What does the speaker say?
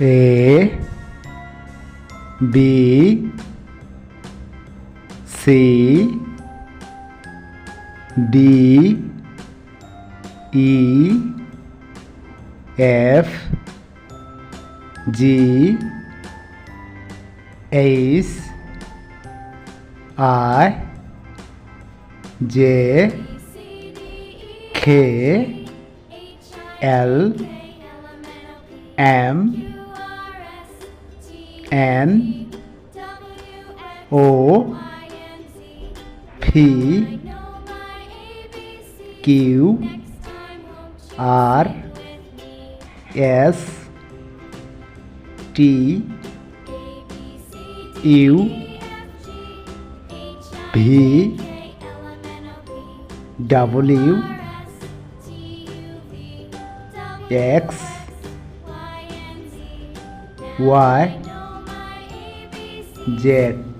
A B C D E F G H I J K L M N O P Q R S T U V W X Y Z.